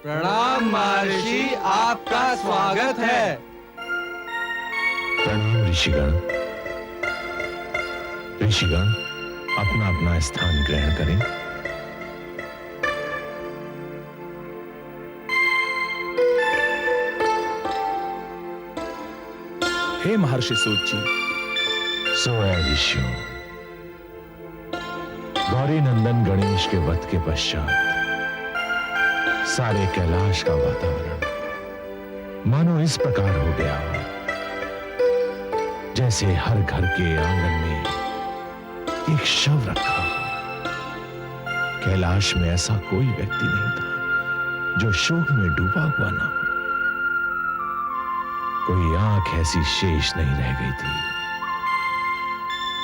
प्रणाम महर्षि, आपका स्वागत है। प्रणाम ऋषिगण। ऋषिगण अपना अपना स्थान ग्रहण करें। हे महर्षि सूत जी। सो है ऋषियों, गौरी नंदन गणेश के वध के पश्चात सारे कैलाश का वातावरण मानो इस प्रकार हो गया हो जैसे हर घर के आंगन में एक शव रखा हो। कैलाश में ऐसा कोई व्यक्ति नहीं था जो शोक में डूबा हुआ ना हो। कोई आंख ऐसी शेष नहीं रह गई थी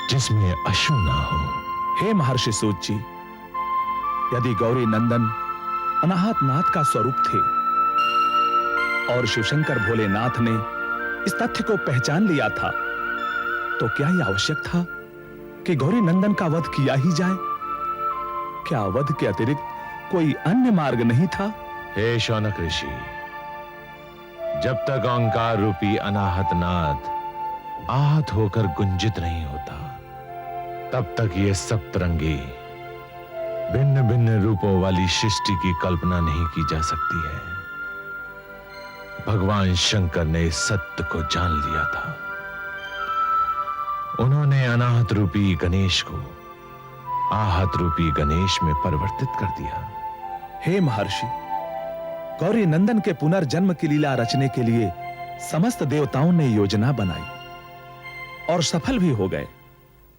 जिसमें अश्रु ना हो। हे महर्षि सूत जी, यदि गौरी नंदन अनाहत नाथ का स्वरूप थे और शिवशंकर भोलेनाथ ने इस तथ्य को पहचान लिया था, तो क्या यह आवश्यक था कि गौरी नंदन का वध किया ही जाए? क्या वध के अतिरिक्त कोई अन्य मार्ग नहीं था? हे शौनक ऋषि, जब तक ओंकार रूपी अनाहत नाद आहत होकर गुंजित नहीं होता, तब तक ये सप्तरंगी भिन्न भिन्न रूपों वाली सृष्टि की कल्पना नहीं की जा सकती है। भगवान शंकर ने इस सत्य को जान लिया था। उन्होंने अनाहत रूपी गणेश को आहत रूपी गणेश में परिवर्तित कर दिया। हे महर्षि, गौरी नंदन के पुनर्जन्म की लीला रचने के लिए समस्त देवताओं ने योजना बनाई और सफल भी हो गए।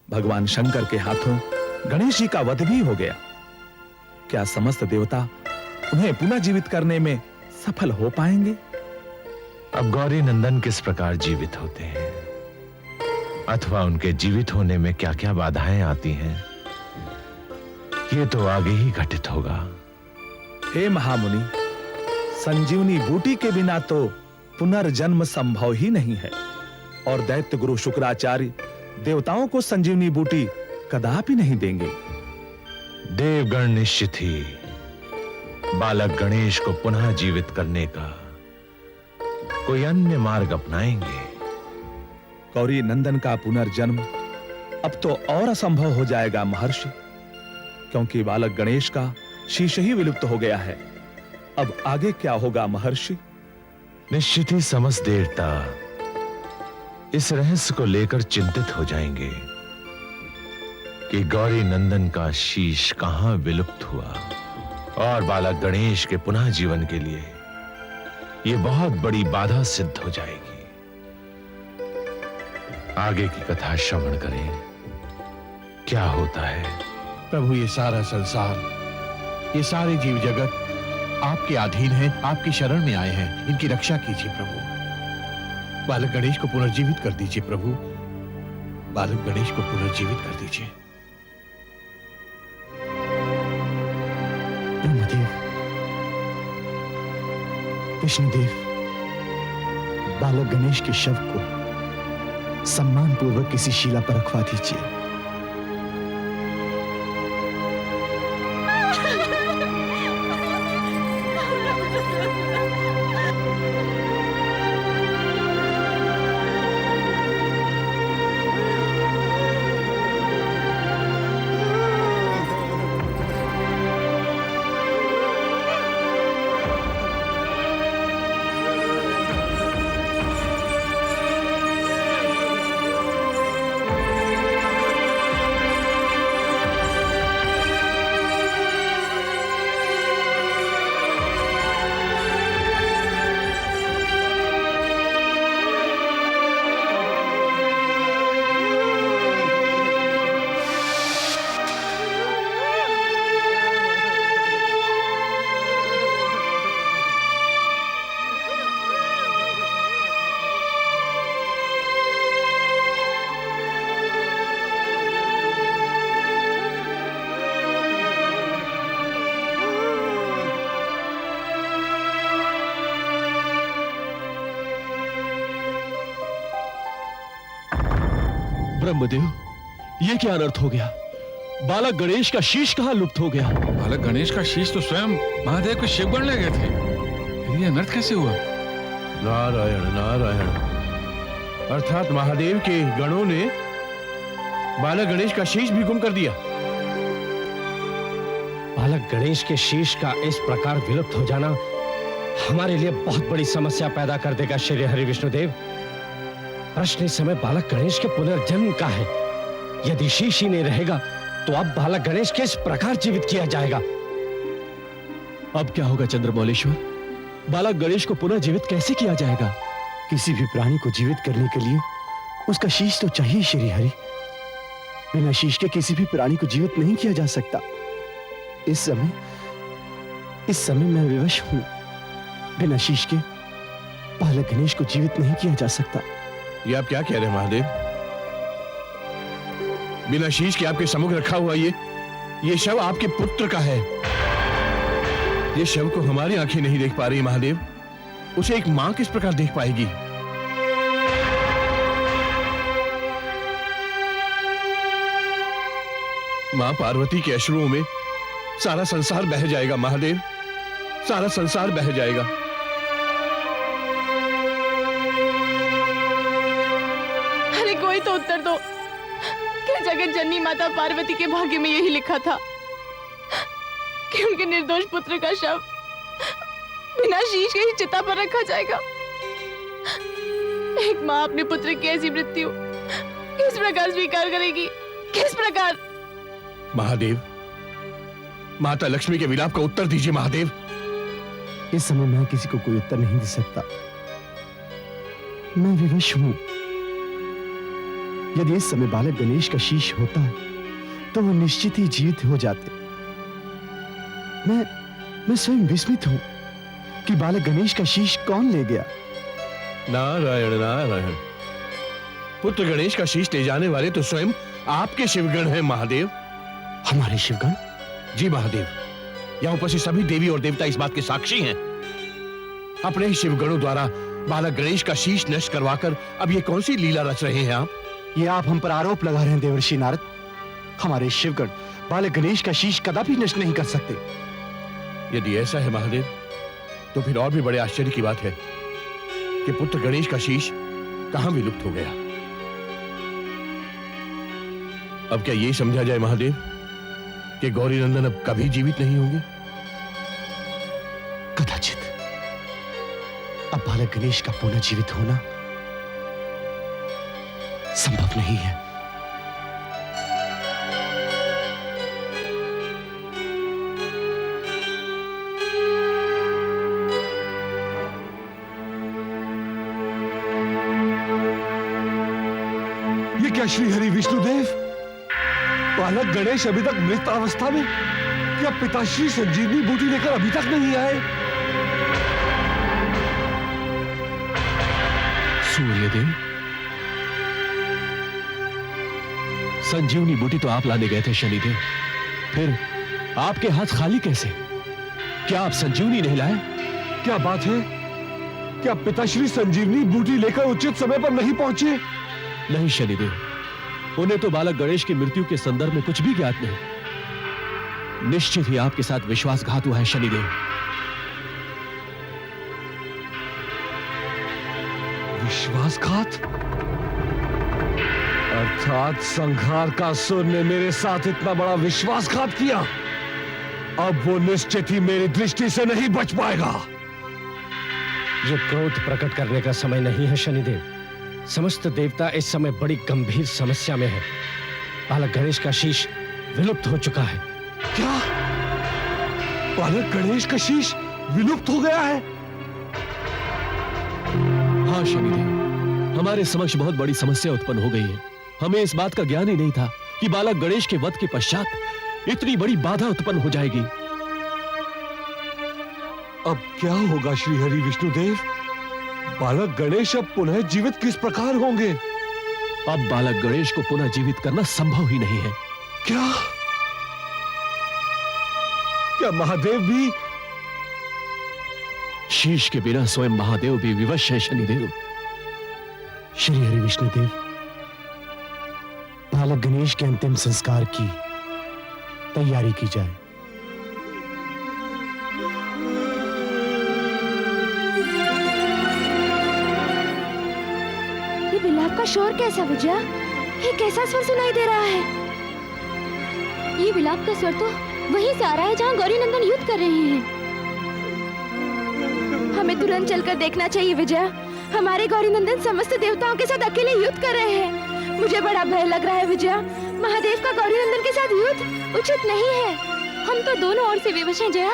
भगवान शंकर के हाथों गणेश जी का वध भी हो गया। क्या समस्त देवता उन्हें पुनः जीवित करने में सफल हो पाएंगे? अब गौरी नंदन किस प्रकार जीवित होते हैं अथवा उनके जीवित होने में क्या क्या बाधाएं आती हैं, ये तो आगे ही घटित होगा। हे महामुनि, संजीवनी बूटी के बिना तो पुनर्जन्म संभव ही नहीं है और दैत्य गुरु शुक्राचार्य देवताओं को संजीवनी बूटी कदापि नहीं देंगे। देवगण निश्चित ही बालक गणेश को पुनः जीवित करने का कोई अन्य मार्ग अपनाएंगे। गौरी नंदन का पुनर्जन्म अब तो और असंभव हो जाएगा महर्षि, क्योंकि बालक गणेश का शीश ही विलुप्त हो गया है। अब आगे क्या होगा महर्षि? निश्चित ही समस्त देवता इस रहस्य को लेकर चिंतित हो जाएंगे कि गौरी नंदन का शीश कहां विलुप्त हुआ, और बालक गणेश के पुनः जीवन के लिए यह बहुत बड़ी बाधा सिद्ध हो जाएगी। आगे की कथा श्रवण करें, क्या होता है। प्रभु, ये सारा संसार, ये सारे जीव जगत आपके अधीन हैं, आपकी शरण में आए हैं। इनकी रक्षा कीजिए प्रभु। बालक गणेश को पुनर्जीवित कर दीजिए प्रभु। बालक गणेश को पुनर्जीवित कर दीजिए। ब्रह्मदेव, विष्णुदेव, बालक गणेश के शव को सम्मान पूर्वक किसी शिला पर रखवा दीजिए। ब्रह्मदेव, ये क्या अनर्थ हो गया? बालक गणेश का शीश कहाँ लुप्त हो गया? बालक गणेश का शीश तो स्वयं महादेव के शिवगण ले गए थे। फिर ये अनर्थ कैसे हुआ? नारायण नारायण। अर्थात महादेव के गणों ने बालक गणेश का शीश भी गुम कर दिया। बालक गणेश के शीश का इस प्रकार विलुप्त हो जाना हमारे लिए बहुत बड़ी समस्या पैदा कर देगा श्री हरि विष्णुदेव। प्रश्न इस समय बालक गणेश के पुनर्जन्म का है। यदि शीश ही नहीं रहेगा तो अब बालक गणेश किस प्रकार जीवित किया जाएगा? अब क्या होगा चंद्रमौलेश्वर? बालक गणेश को पुनः जीवित कैसे किया जाएगा? किसी भी प्राणी को जीवित करने के लिए उसका शीश तो चाहिए श्री हरि। बिना शीश के किसी भी प्राणी को जीवित नहीं किया जा सकता। इस समय मैं विवश हूं। बिना शीश के बालक गणेश को जीवित नहीं किया जा सकता। ये आप क्या कह रहे हैं महादेव? बिना शीश के आपके सम्मुख रखा हुआ ये शव आपके पुत्र का है। ये शव को हमारी आंखें नहीं देख पा रही महादेव, उसे एक मां किस प्रकार देख पाएगी? मां पार्वती के अश्रुओं में सारा संसार बह जाएगा महादेव, सारा संसार बह जाएगा। अरे कोई तो उत्तर दो। क्या जगत जननी माता पार्वती के भाग्य में यही लिखा था कि उनके निर्दोष पुत्र का शव बिना शीश के ही चिता पर रखा जाएगा? एक माँ अपने पुत्र की ऐसी मृत्यु किस प्रकार स्वीकार करेगी? किस प्रकार? महादेव, माता लक्ष्मी के विलाप का उत्तर दीजिए महादेव। इस समय मैं किसी को कोई उत्तर नहीं दे सकता। मैं विवश हूं। यदि इस समय बालक गणेश का शीश होता तो वो निश्चित ही जीवित हो जाते। मैं स्वयं विस्मित हूं कि बालक गणेश का शीश कौन ले गया। नारायण नारायण। पुत्र गणेश का शीश ले जाने वाले तो स्वयं आपके शिवगण हैं महादेव। हमारे शिवगण? जी महादेव, यहां उपस्थित सभी देवी और देवता इस बात के साक्षी हैं। अपने ही शिवगणों द्वारा बालक गणेश का शीश नष्ट करवाकर अब ये कौन सी लीला रच रहे हैं आप? ये आप हम पर आरोप लगा रहे हैं देवर्षि नारद। हमारे शिवगण बालक गणेश का शीश कदापि नष्ट नहीं कर सकते। यदि ऐसा है महादेव, तो फिर और भी बड़े आश्चर्य की बात है कि पुत्र गणेश का शीश कहां विलुप्त हो गया। अब क्या ये समझा जाए महादेव कि गौरी नंदन अब कभी जीवित नहीं होंगे? कदाचित। अब बालक गणेश का पुनः जीवित होना संभव नहीं है। ये क्या श्री हरि विष्णुदेव? बालक गणेश अभी तक मृत अवस्था में? क्या पिताश्री संजीवनी बूटी लेकर अभी तक नहीं आए? सूर्यदेव, संजीवनी बूटी तो आप लाने गए थे शनिदेव, फिर आपके हाथ खाली कैसे? क्या आप संजीवनी नहीं लाए? क्या बात है? क्या पिताश्री संजीवनी बूटी लेकर उचित समय पर नहीं पहुंचे? नहीं शनिदेव, उन्हें तो बालक गणेश की मृत्यु के संदर्भ में कुछ भी ज्ञात नहीं। निश्चित ही आपके साथ विश्वासघात हुआ है शनिदेव। विश्वासघात? अर्थात संहार का असुर ने मेरे साथ इतना बड़ा विश्वासघात किया। अब वो निश्चित ही मेरी दृष्टि से नहीं बच पाएगा। ये क्रोध प्रकट करने का समय नहीं है शनिदेव। समस्त देवता इस समय बड़ी गंभीर समस्या में है। बालक गणेश का शीश विलुप्त हो चुका है। क्या? बालक गणेश का शीश विलुप्त हो गया है? हाँ शनिदेव, हमारे समक्ष बहुत बड़ी समस्या उत्पन्न हो गई है। हमें इस बात का ज्ञान ही नहीं था कि बालक गणेश के वध के पश्चात इतनी बड़ी बाधा उत्पन्न हो जाएगी। अब क्या होगा श्री हरि विष्णुदेव? बालक गणेश अब पुनः जीवित किस प्रकार होंगे? अब बालक गणेश को पुनः जीवित करना संभव ही नहीं है। क्या? क्या महादेव भी? शीश के बिना स्वयं महादेव भी विवश है शनिदेव। श्री हरि विष्णुदेव, बालक गणेश के अंतिम संस्कार की तैयारी की जाए। ये विलाप का शोर कैसा विजया? ये कैसा स्वर सुनाई दे रहा है? ये विलाप का स्वर तो वहीं से आ रहा है जहाँ गौरी नंदन युद्ध कर रहे हैं। हमें तुरंत चलकर देखना चाहिए विजया। हमारे गौरी नंदन समस्त देवताओं के साथ अकेले युद्ध कर रहे हैं। मुझे बड़ा भय लग रहा है विजया। महादेव का गौरी नंदन के साथ युद्ध उचित नहीं है। हम तो दोनों ओर से विवश हैं जया।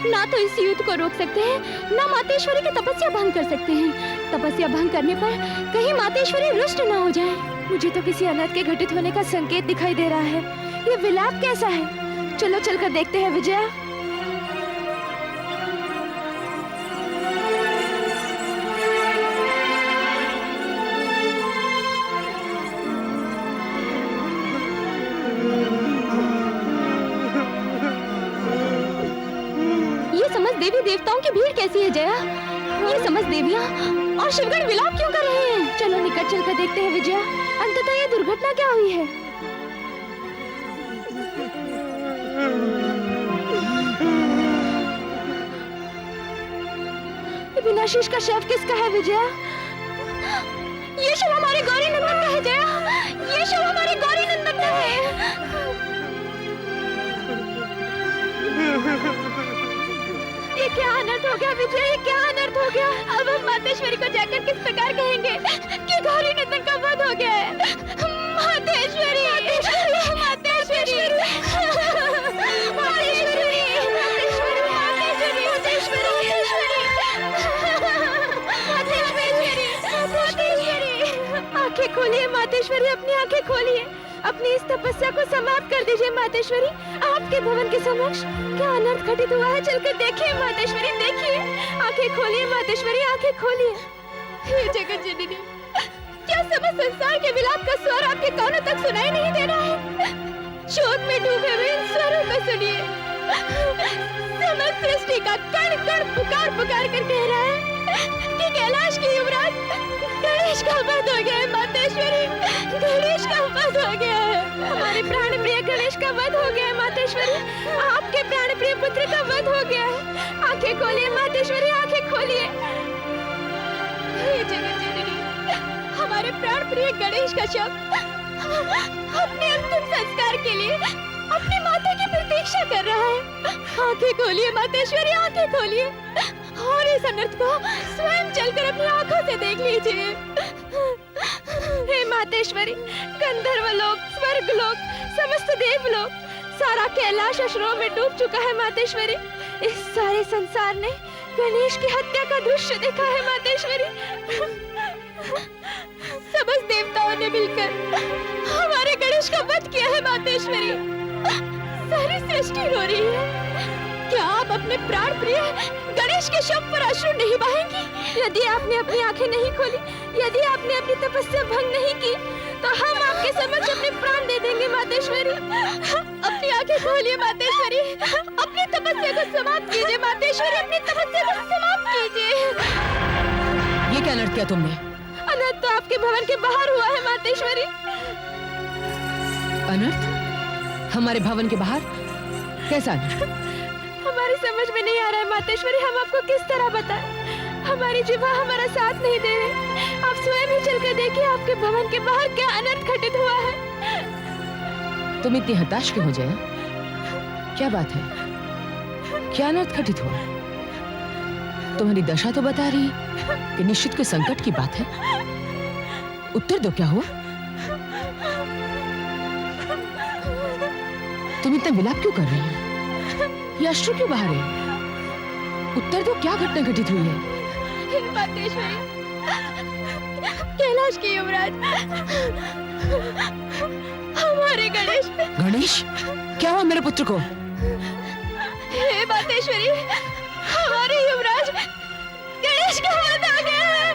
ना तो इस युद्ध को रोक सकते हैं, ना मातेश्वरी की तपस्या भंग कर सकते हैं। तपस्या भंग करने पर कहीं मातेश्वरी रुष्ट ना हो जाए। मुझे तो किसी अनर्थ के घटित होने का संकेत दिखाई दे रहा है। ये विलाप कैसा है? चलो चलकर देखते हैं विजया। देवी देवताओं की भीड़ कैसी है जया? ये समस्त देवियां और शिवगण विलाप क्यों कर रहे हैं? चलो निकट चलकर देखते हैं विजया। अंततः ये दुर्घटना क्या हुई है? बिना शीश का शव किसका है विजया? ये शव हमारे गौरी नंदन का है जया। ये शव हमारे गौरी नंदन का है। ये क्या अनर्थ हो गया विजय? ये क्या अनर्थ हो गया? अब हम मातेश्वरी को जाकर किस प्रकार कहेंगे कि गौरी नंदन का वध हो गया है? मातेश्वरी, मातेश्वरी, मातेश्वरी, मातेश्वरी, मातेश्वरी, आंखें खोलिए मातेश्वरी, अपनी आंखें खोलिए। अपनी इस तपस्या को समाप्त कर दीजिए मातेश्वरी। आपके भवन के समक्ष क्या अनर्थ घटित हुआ है? चलकर देखिए मातेश्वरी, देखिए। आंखें खोलिए मातेश्वरी, आंखें खोलिए। हे जगत जननी, क्या समस्त संसार के विलाप का स्वर आपके कानों तक सुनाई नहीं दे रहा है? शोक में डूबे हुए इन स्वरों को सुनिए। समस्त सृष्टि का कण कण पुकार पुकार कर कह रहा है कि कैलाश के युवराज गणेश का वध हो गया है मातेश्वरी। गणेश का वध हो गया है। हमारे प्राण प्रिय गणेश का वध हो गया है मातेश्वरी। आपके प्राण प्रिय पुत्र का वध हो गया है। आंखें खोलिए मातेश्वरी, आंखें खोलिए। हे जगत जननी, हमारे प्राण प्रिय गणेश का शव अपने अंतिम संस्कार के लिए अपने माता की प्रतीक्षा कर रहा है। आंखें खोलिए मातेश्वरी, आंखें खोलिए और इस अनर्थ को स्वयं चलकर अपनी आंखों से देख लीजिए। हे मातेश्वरी, गंधर्व लोक, स्वर्ग लोक, समस्त देवलोक, सारा कैलाश अश्रुओं में डूब चुका है मातेश्वरी। इस सारे संसार ने गणेश की हत्या का दृश्य देखा है मातेश्वरी। समस्त देवताओं ने मिलकर हमारे गणेश का वध किया है मातेश्वरी। सारी सृष्टि रो रही है। क्या आप अपने प्राण प्रिय गणेश के शव पर अश्रु नहीं बहाएंगी? यदि आपने अपनी आंखें नहीं खोली, यदि आपने अपनी तपस्या भंग नहीं की, तो हम आपके समक्ष अपने प्राण दे देंगे मातेश्वरी। अपनी आंखें खोलिए मातेश्वरी, अपनी तपस्या को समाप्त कीजिए मातेश्वरी, अपनी तपस्या को समाप्त कीजिए। ये क्या अनर्थ किया तुमने? अनर्थ तो आपके भवन के बाहर हुआ है मातेश्वरी। अनर्थ? हमारे भवन के बाहर? कैसा अनर्थ? हमारी समझ में नहीं आ रहा है मातेश्वरी, हम आपको किस तरह बताएं? हमारी जिह्वा हमारा साथ नहीं दे रही। आप स्वयं ही चलकर देखिए आपके भवन के बाहर क्या अनर्थ घटित हुआ है। तुम इतनी हताश क्यों हो जया? क्या बात है? क्या अनर्थ घटित हुआ? तुम्हारी दशा तो बता रही कि निश्चित कोई संकट की बात है। उत्तर दो, क्या हुआ? तुम इतना विलाप क्यों कर रही हो? ये अश्रु क्यों बहा रहे हैं? उत्तर दो, क्या घटना घटित हुई है? मातेश्वरी, कैलाश के युवराज हमारे गणेश। गणेश? क्या हुआ मेरे पुत्र को? हे मातेश्वरी, हमारे युवराज गणेश का वध हो गया है।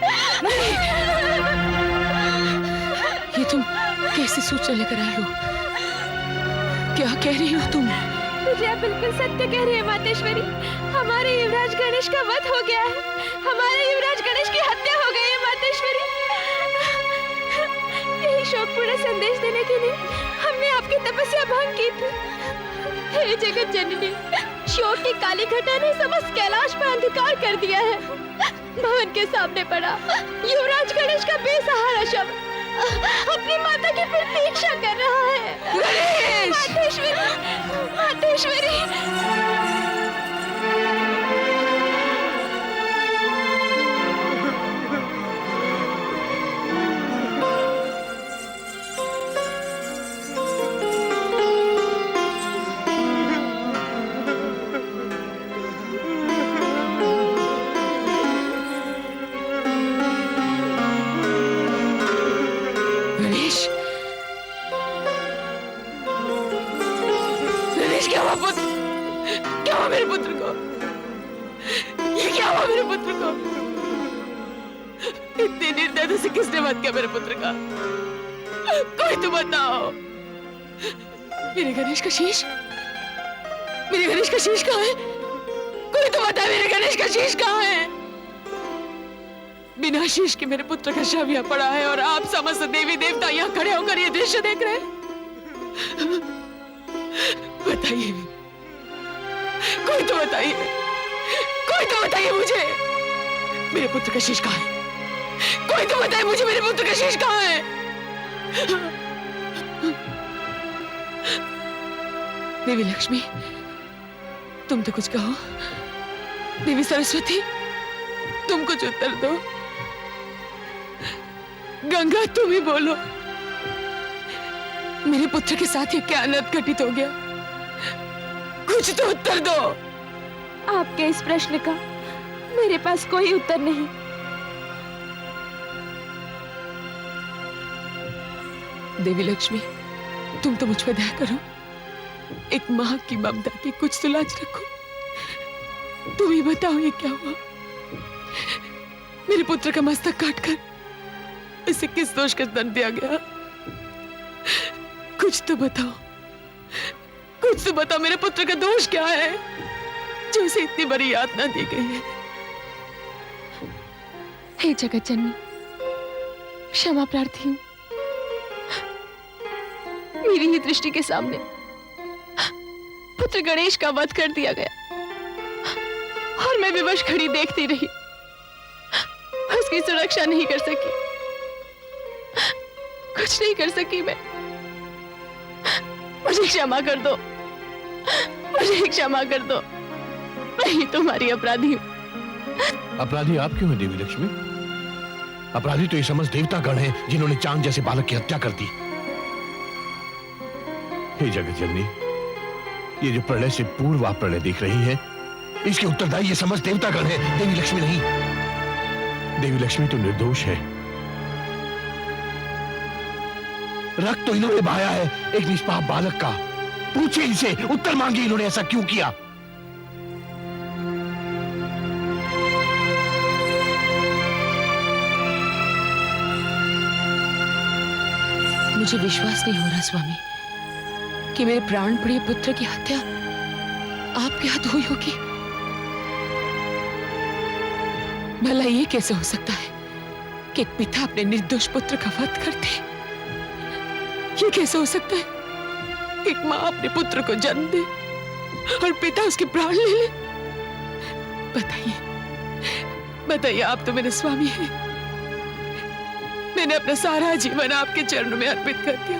ये तुम कैसी सूचना लेकर आई हो? क्या कह रही हो तुम? विजया बिल्कुल सत्य कह रही है मातेश्वरी। हमारे युवराज गणेश का वध हो गया है। हमारे युवराज गणेश की हत्या हो गई है मातेश्वरी। यही शोकपूर्ण संदेश देने के लिए हमने आपकी तपस्या भंग की थी। हे जगत जननी, शोक की काली घटा ने समस्त कैलाश पर अंधकार कर दिया है। भवन के सामने पड़ा युवराज गणेश का बेसहारा शव अपनी माता की प्रतीक्षा कर रहा है। गणेश! मातेश्वरी, मातेश्वरी। क्या हुआ पुत्र? क्या हुआ मेरे पुत्र को? ये क्या हुआ मेरे पुत्र को? इतनी निर्दयता से किसने वध किया मेरे पुत्र का? कोई तो बताओ। मेरे गणेश का शीश, मेरे गणेश का शीश कहाँ है? कोई तो बता, मेरे गणेश का शीश कहाँ है? बिना शीश के मेरे पुत्र का शव यहाँ पड़ा है और आप समस्त देवी देवता यहाँ खड़े होकर ये दृश्य देख रहे हैं। बताइए, कोई तो बताइए, कोई तो बताइए मुझे, मेरे पुत्र का शीश कहाँ है? कोई तो बताइए मुझे, मेरे पुत्र का शीश कहाँ है? देवी लक्ष्मी, तुम तो कुछ कहो। देवी सरस्वती, तुम कुछ उत्तर दो। गंगा, तुम ही बोलो, मेरे पुत्र के साथ ये क्या अनर्थ घटित हो गया? कुछ तो उत्तर दो। आपके इस प्रश्न का मेरे पास कोई उत्तर नहीं। देवी लक्ष्मी, तुम तो मुझ पर दया करो। एक मां की ममता की कुछ तो लाज रखो। तुम ही बताओ, ये क्या हुआ? मेरे पुत्र का मस्तक काटकर इसे किस दोष का दंड दिया गया? कुछ तो बताओ, कुछ तो बताओ, मेरे पुत्र का दोष क्या है जो उसे इतनी बड़ी यातना दी गई है? हे जगत जननी, क्षमा प्रार्थी हूं। मेरी ही दृष्टि के सामने पुत्र गणेश का वध कर दिया गया और मैं विवश खड़ी देखती रही, उसकी सुरक्षा नहीं कर सकी, कुछ नहीं कर सकी मैं। मुझे क्षमा कर दो, मुझे क्षमा कर दो, मैं ही तुम्हारी अपराधी हूं। अपराधी आप क्यों हैं देवी लक्ष्मी? अपराधी तो ये समस्त देवता गण हैं जिन्होंने चांद जैसे बालक की हत्या कर दी। हे जगत जननी, ये जो प्रलय से पूर्व आप प्रलय देख रही हैं, इसके उत्तरदायी ये समस्त देवता गण हैं, देवी लक्ष्मी नहीं। देवी लक्ष्मी तो निर्दोष है। रक्त तो इन्होंने बहाया है एक निष्पाप बालक का। पूछिए इनसे, उत्तर मांगिए, इन्होंने ऐसा क्यों किया? मुझे विश्वास नहीं हो रहा स्वामी कि मेरे प्राण प्रिय पुत्र की हत्या आपके हाथ हुई होगी। भला ये कैसे हो सकता है कि एक पिता अपने निर्दोष पुत्र का वध कर दे? ये कैसे हो सकता है कि एक मां अपने पुत्र को जन्म दे और पिता उसके प्राण ले ले? बताइए, बताइए, आप तो मेरे स्वामी हैं। मैंने अपना सारा जीवन आपके चरणों में अर्पित कर दिया।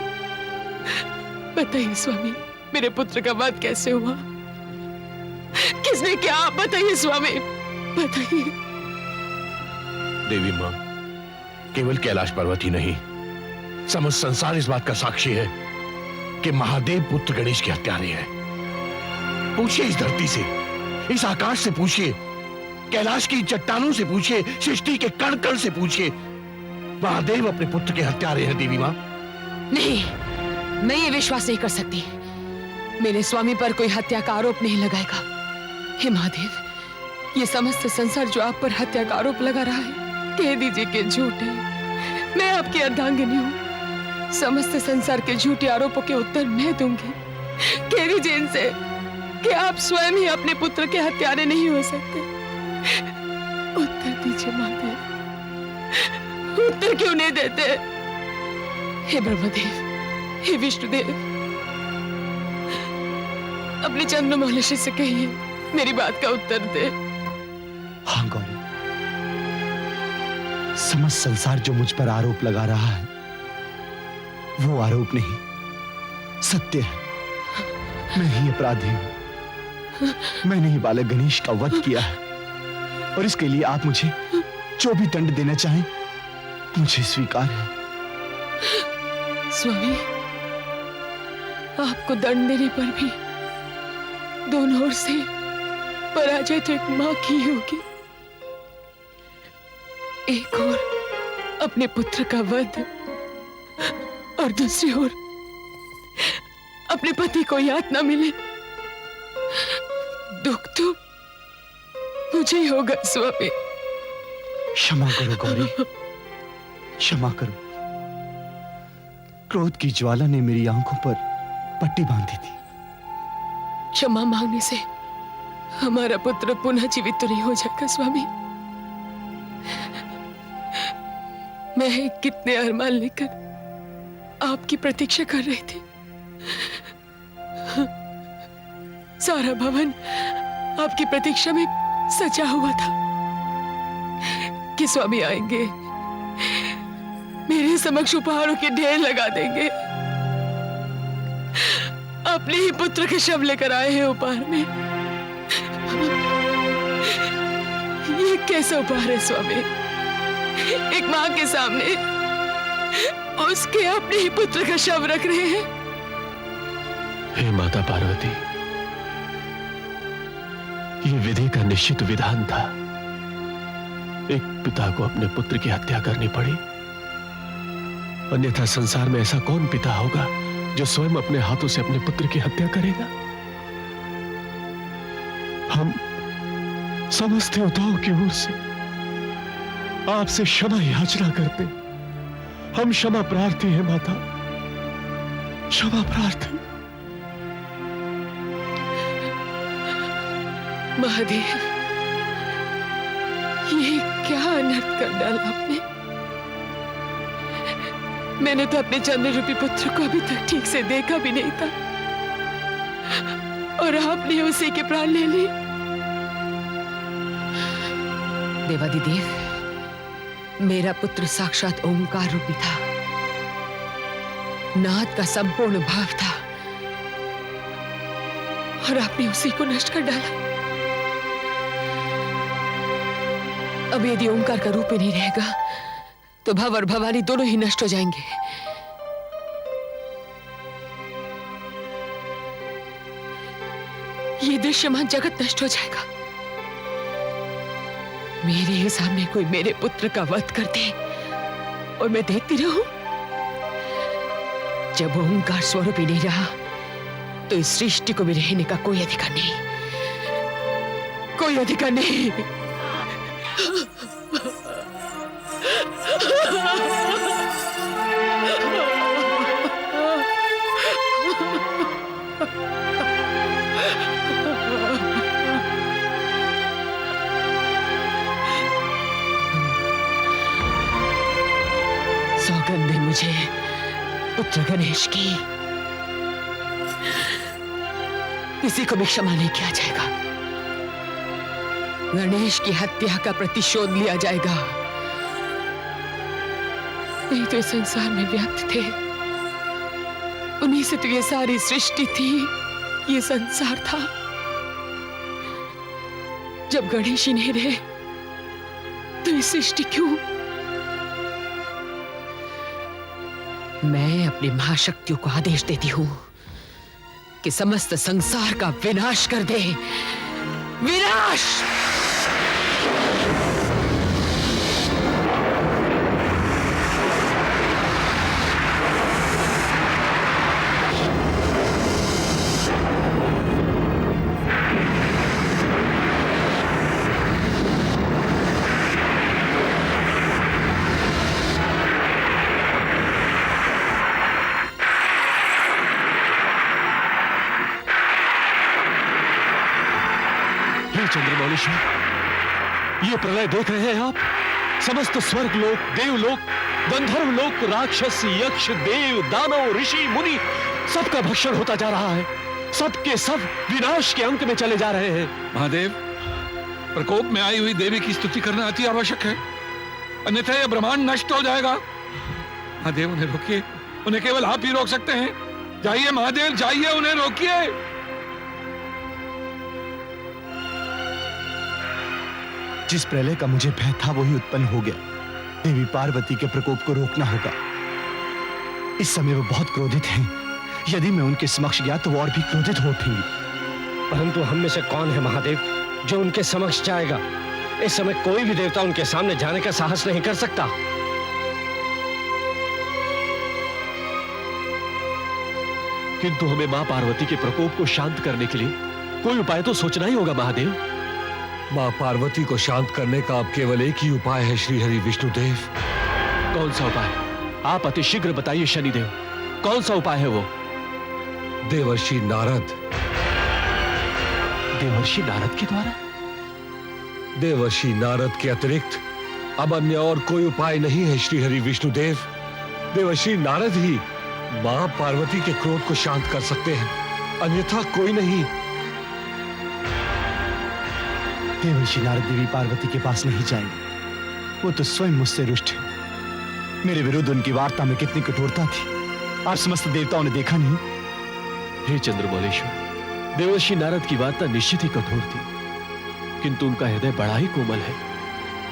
बताइए स्वामी, मेरे पुत्र का वध कैसे हुआ? किसने किया? आप बताइए स्वामी, बताइए। देवी मां, केवल कैलाश पर्वत ही नहीं, समस्त संसार इस बात का साक्षी है कि महादेव पुत्र गणेश के हत्यारे हैं। पूछिए इस धरती से, इस आकाश से पूछिए, कैलाश की चट्टानों से पूछिए, सृष्टि के कण कण से पूछिए, महादेव अपने पुत्र के हत्यारे हैं देवी मां। नहीं, मैं ये विश्वास नहीं कर सकती। मेरे स्वामी पर कोई हत्या का आरोप नहीं लगाएगा। हे महादेव, ये समस्त संसार जो आप पर हत्या का आरोप लगा रहा है, कह दीजिए कि झूठ है। मैं आपकी अर्धांगिनी हूं। समस्त संसार के झूठे आरोपों के उत्तर मैं दूंगी। कह दीजिए इनसे कि आप स्वयं ही अपने पुत्र के हत्यारे नहीं हो सकते। उत्तर दीजिए महादेव, उत्तर क्यों नहीं देते? हे ब्रह्मदेव, हे विष्णुदेव, अपनी चंद्रमौलिशी से कहिए मेरी बात का उत्तर दे। हाँ गौरी, समस्त संसार जो मुझ पर आरोप लगा रहा है वो आरोप नहीं, सत्य है। मैं ही अपराधी हूं। मैंने ही बालक गणेश का वध किया है और इसके लिए आप मुझे जो भी दंड देना चाहें मुझे स्वीकार है। स्वामी, आपको दंड देने पर भी दोनों ओर से पराजय तो एक मां की होगी। एक ओर अपने पुत्र का वध और दूसरी ओर अपने पति को याद न मिले। दुख तो मुझे ही होगा स्वामी। क्षमा करो गौरी, क्षमा करो। क्रोध की ज्वाला ने मेरी आंखों पर पट्टी बांधी थी। क्षमा मांगने से हमारा पुत्र पुनः जीवित तो नहीं हो जाएगा स्वामी। मैं कितने अरमान लेकर आपकी प्रतीक्षा कर रही थी। सारा भवन आपकी प्रतीक्षा में सजा हुआ था कि स्वामी आएंगे, मेरे समक्ष उपहारों के ढेर लगा देंगे। अपने ही पुत्र के शव लेकर आए हैं उपहार में। ये कैसा उपहार है स्वामी? एक मां के सामने उसके अपने ही पुत्र का शव रख रहे हैं। हे माता पार्वती, ये विधि का निश्चित विधान था। एक पिता को अपने पुत्र की हत्या करनी पड़ी, अन्यथा संसार में ऐसा कौन पिता होगा जो स्वयं अपने हाथों से अपने पुत्र की हत्या करेगा। हम समस्त देवताओं की ओर से आपसे क्षमा याचना करते। हम क्षमा प्रार्थी हैं माता, क्षमा प्रार्थी। महादेव, ये क्या अनर्थ कर डाला आपने? मैंने तो अपने चंद्र रूपी पुत्र को अभी तक ठीक से देखा भी नहीं था और आपने उसी के प्राण ले लिए। देवादिदेव, मेरा पुत्र साक्षात ओंकार रूपी था, नाद का संपूर्ण भाव था और आपने उसी को नष्ट कर डाला। अब यदि ओंकार का रूप ही नहीं रहेगा तो भव और भवानी दोनों ही नष्ट हो जाएंगे। ये दृश्यमान जगत नष्ट हो जाएगा। मेरे ही सामने कोई मेरे पुत्र का वध कर दे और मैं देखती रहूं। जब ओंकार स्वरूप ही नहीं रहा तो इस सृष्टि को भी रहने का कोई अधिकार नहीं, कोई अधिकार नहीं। सौगंध है मुझे पुत्र गणेश की, किसी को भी क्षमा नहीं किया जाएगा। गणेश की हत्या का प्रतिशोध लिया जाएगा। नहीं तो इस संसार में व्याप्त थे, उन्हीं से तो ये सारी सृष्टि थी, ये संसार था। जब गणेश ही नहीं रहे तो ये सृष्टि क्यों? मैं अपनी महाशक्तियों को आदेश देती हूं कि समस्त संसार का विनाश कर दे। विनाश! चंद्रमौलीश्वर, ये प्रलय देख रहे हैं आप? समस्त स्वर्ग लोक, देवलोक, गंधर्व लोक, राक्षस, यक्ष, देव, दानव, ऋषि, मुनि, सबका भक्षण होता जा रहा है। सब के सब विनाश के अंक में चले जा रहे हैं। महादेव, प्रकोप में आई हुई देवी की स्तुति करना अति आवश्यक है, अन्यथा यह ब्रह्मांड नष्ट हो जाएगा। महादेव, उन्हें रोकिए, उन्हें केवल आप ही रोक सकते हैं। जाइए महादेव, जाइए, उन्हें रोकिए। जिस प्रलय का मुझे भय था वही उत्पन्न हो गया। देवी पार्वती के प्रकोप को रोकना होगा। इस समय वो बहुत क्रोधित हैं। यदि मैं उनके समक्ष गया तो वो और भी क्रोधित हो उठेंगी। परंतु हम में से कौन है महादेव जो उनके समक्ष जाएगा? इस समय कोई भी देवता उनके सामने जाने का साहस नहीं कर सकता। किंतु हमें मां पार्वती के प्रकोप को शांत करने के लिए कोई उपाय तो सोचना ही होगा महादेव। मां पार्वती को शांत करने का अब केवल एक ही उपाय है श्रीहरि विष्णुदेव। कौन सा उपाय? आप अति शीघ्र बताइए शनिदेव, कौन सा उपाय है वो? देवर्षि नारद। देवर्षि नारद के द्वारा? देवर्षि नारद के अतिरिक्त अब अन्य और कोई उपाय नहीं है श्रीहरि विष्णुदेव। देवर्षि नारद ही मां पार्वती के क्रोध को शांत कर सकते हैं, अन्यथा कोई नहीं। देवर्षि नारद देवी पार्वती के पास नहीं जाएंगे। वो तो स्वयं मुझसे रुष्ट है। मेरे विरुद्ध उनकी वार्ता में कितनी कठोरता थी और समस्त देवताओं ने देखा नहीं। हे चंद्रमौलेश्वर, देवर्षि नारद की वार्ता निश्चित ही कठोर थी, किंतु उनका हृदय बड़ा ही कोमल है।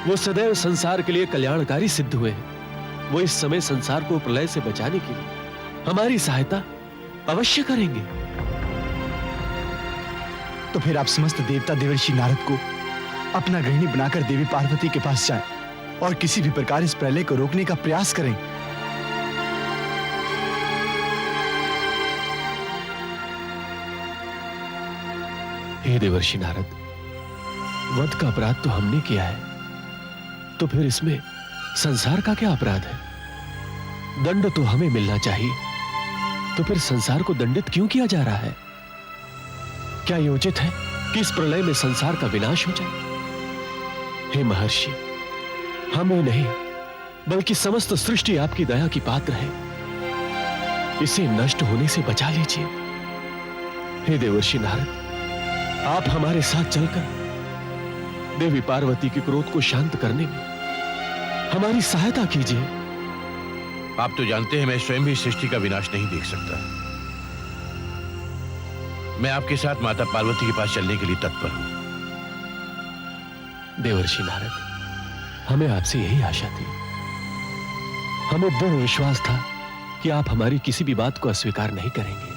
वो सदैव संसार के लिए कल्याणकारी सिद्ध हुए हैं। वो इस समय संसार को प्रलय से बचाने के लिए हमारी सहायता अवश्य करेंगे। तो फिर आप समस्त देवता देवर्षि नारद को अपना गृहिणी बनाकर देवी पार्वती के पास जाएं और किसी भी प्रकार इस प्रलय को रोकने का प्रयास करें। हे देवर्षि नारद, वध का अपराध तो हमने किया है, तो फिर इसमें संसार का क्या अपराध है? दंड तो हमें मिलना चाहिए, तो फिर संसार को दंडित क्यों किया जा रहा है? क्या ये उचित है कि इस प्रलय में संसार का विनाश हो जाए? हे महर्षि, हमें नहीं बल्कि समस्त सृष्टि आपकी दया की पात्र है। इसे नष्ट होने से बचा लीजिए। हे देवर्षि नारद, आप हमारे साथ चलकर देवी पार्वती के क्रोध को शांत करने में हमारी सहायता कीजिए। आप तो जानते हैं मैं स्वयं भी सृष्टि का विनाश नहीं देख सकता। मैं आपके साथ माता पार्वती के पास चलने के लिए तत्पर हूं। देवर्षि नारद, हमें आपसे यही आशा थी। हमें दृढ़ विश्वास था कि आप हमारी किसी भी बात को अस्वीकार नहीं करेंगे।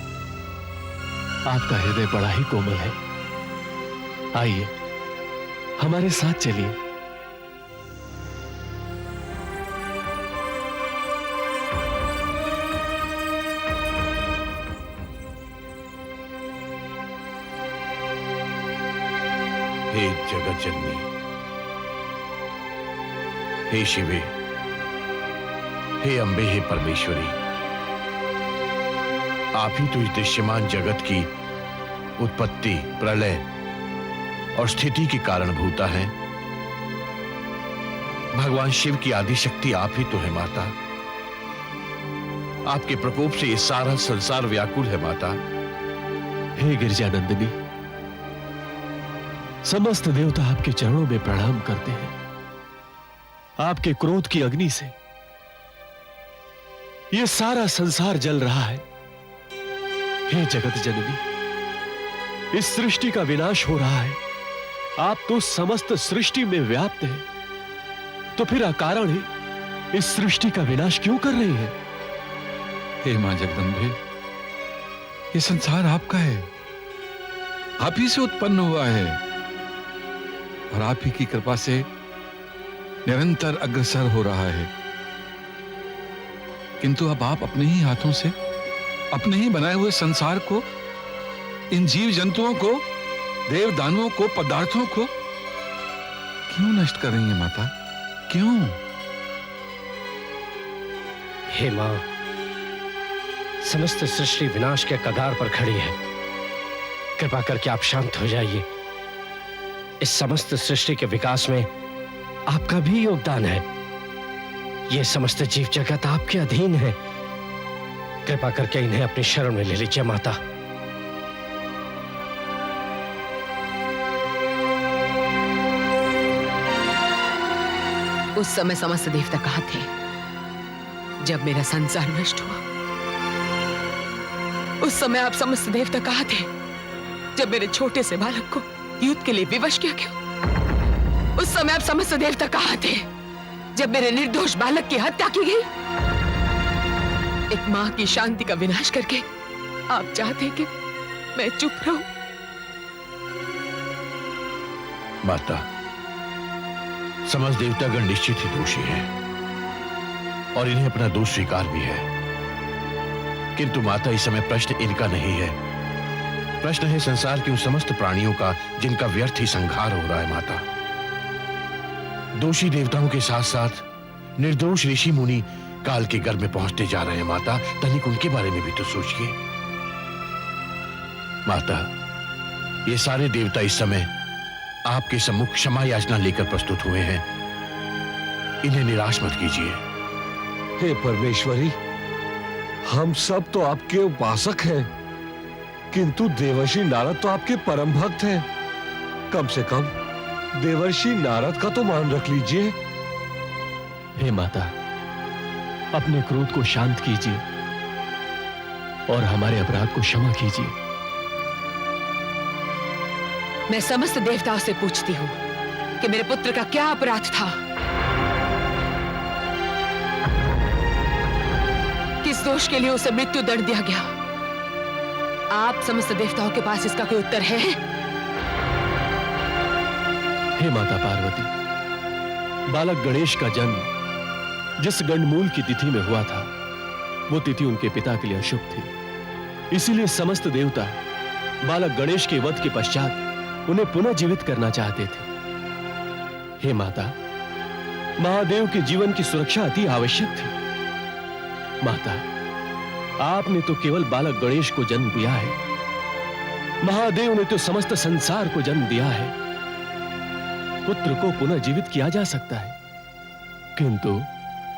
आपका हृदय बड़ा ही कोमल है। आइए, हमारे साथ चलिए। हे जगत जननी, हे शिवे, हे अम्बे, हे परमेश्वरी, आप ही तो इस दृश्यमान जगत की उत्पत्ति, प्रलय और स्थिति की कारणभूता है। भगवान शिव की आदि शक्ति आप ही तो है माता। आपके प्रकोप से ये सारा संसार व्याकुल है माता। हे गिरिजानंदिनी, समस्त देवता आपके चरणों में प्रणाम करते हैं। आपके क्रोध की अग्नि से यह सारा संसार जल रहा है। हे जगत जननी, इस सृष्टि का विनाश हो रहा है। आप तो समस्त सृष्टि में व्याप्त हैं, तो फिर अकारण ही इस सृष्टि का विनाश क्यों कर रही है? हे मां जगदंबे, ये संसार आपका है, आप ही से उत्पन्न हुआ है और आप ही की कृपा से निरंतर अग्रसर हो रहा है। किंतु अब आप अपने ही हाथों से अपने ही बनाए हुए संसार को, इन जीव जंतुओं को, देव दानवों को, पदार्थों को क्यों नष्ट कर रही हैं माता? क्यों? हे मां, समस्त सृष्टि विनाश के कगार पर खड़ी है। कृपा करके आप शांत हो जाइए। इस समस्त सृष्टि के विकास में आपका भी योगदान है। यह समस्त जीव जगत आपके अधीन है। कृपा करके इन्हें अपनी शरण में ले लीजिए माता। उस समय समस्त देवता कहाँ थे जब मेरा संसार नष्ट हुआ? उस समय आप समस्त देवता कहाँ थे जब मेरे छोटे से बालक को युद्ध के लिए विवश किया गया? उस समय आप समस्त देवता कहाँ थे जब मेरे निर्दोष बालक की हत्या की गई? एक मां की शांति का विनाश करके आप चाहते कि मैं चुप रहूं? माता, समस्त देवतागण निश्चित ही दोषी हैं और इन्हें अपना दोष स्वीकार भी है। किंतु माता, इस समय प्रश्न इनका नहीं है। प्रश्न है संसार के उन समस्त प्राणियों का जिनका व्यर्थ ही संहार हो रहा है। माता, दोषी देवताओं के साथ साथ निर्दोष ऋषि मुनि काल के गर्भ में पहुंचते जा रहे हैं। माता, तनिक उनके बारे में भी तो सोचिए। माता, ये सारे देवता इस समय आपके सम्मुख क्षमा याचना लेकर प्रस्तुत हुए हैं। इन्हें निराश मत कीजिए। हे परमेश्वरी, हम सब तो आपके उपासक हैं, किंतु देवर्षि नारद तो आपके परम भक्त हैं। कम से कम देवर्षि नारद का तो मान रख लीजिए। हे माता, अपने क्रोध को शांत कीजिए और हमारे अपराध को क्षमा कीजिए। मैं समस्त देवताओं से पूछती हूँ कि मेरे पुत्र का क्या अपराध था? किस दोष के लिए उसे मृत्यु दंड दिया गया? आप समस्त देवताओं के पास इसका कोई उत्तर है? हे माता पार्वती, बालक गणेश का जन्म जिस गंडमूल की तिथि में हुआ था, वो तिथि उनके पिता के लिए अशुभ थी। इसीलिए समस्त देवता बालक गणेश के वध के पश्चात उन्हें पुनः जीवित करना चाहते थे। हे माता, महादेव के जीवन की सुरक्षा अति आवश्यक थी। माता, आपने तो केवल बालक गणेश को जन्म दिया है, महादेव ने तो समस्त संसार को जन्म दिया है। पुत्र को पुनः जीवित किया जा सकता है, किंतु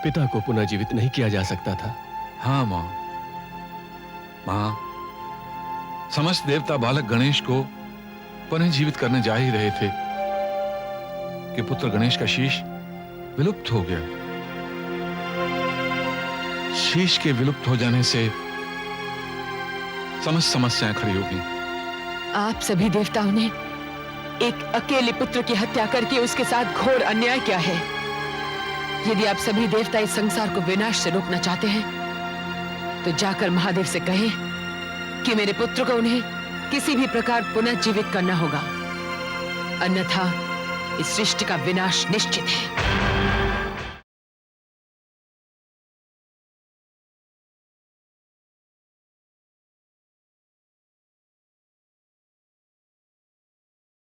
पिता को पुनः जीवित नहीं किया जा सकता था। हाँ मां, समस्त देवता बालक गणेश को पुनः जीवित करने जा ही रहे थे कि पुत्र गणेश का शीश विलुप्त हो गया। शीश के विलुप्त हो जाने से समस्त समस्याएं खड़ी हो गई। आप सभी देवताओं ने एक अकेले पुत्र की हत्या करके उसके साथ घोर अन्याय किया है। यदि आप सभी देवता इस संसार को विनाश से रोकना चाहते हैं, तो जाकर महादेव से कहें कि मेरे पुत्र को उन्हें किसी भी प्रकार पुनः जीवित करना होगा, अन्यथा इस सृष्टि का विनाश निश्चित है।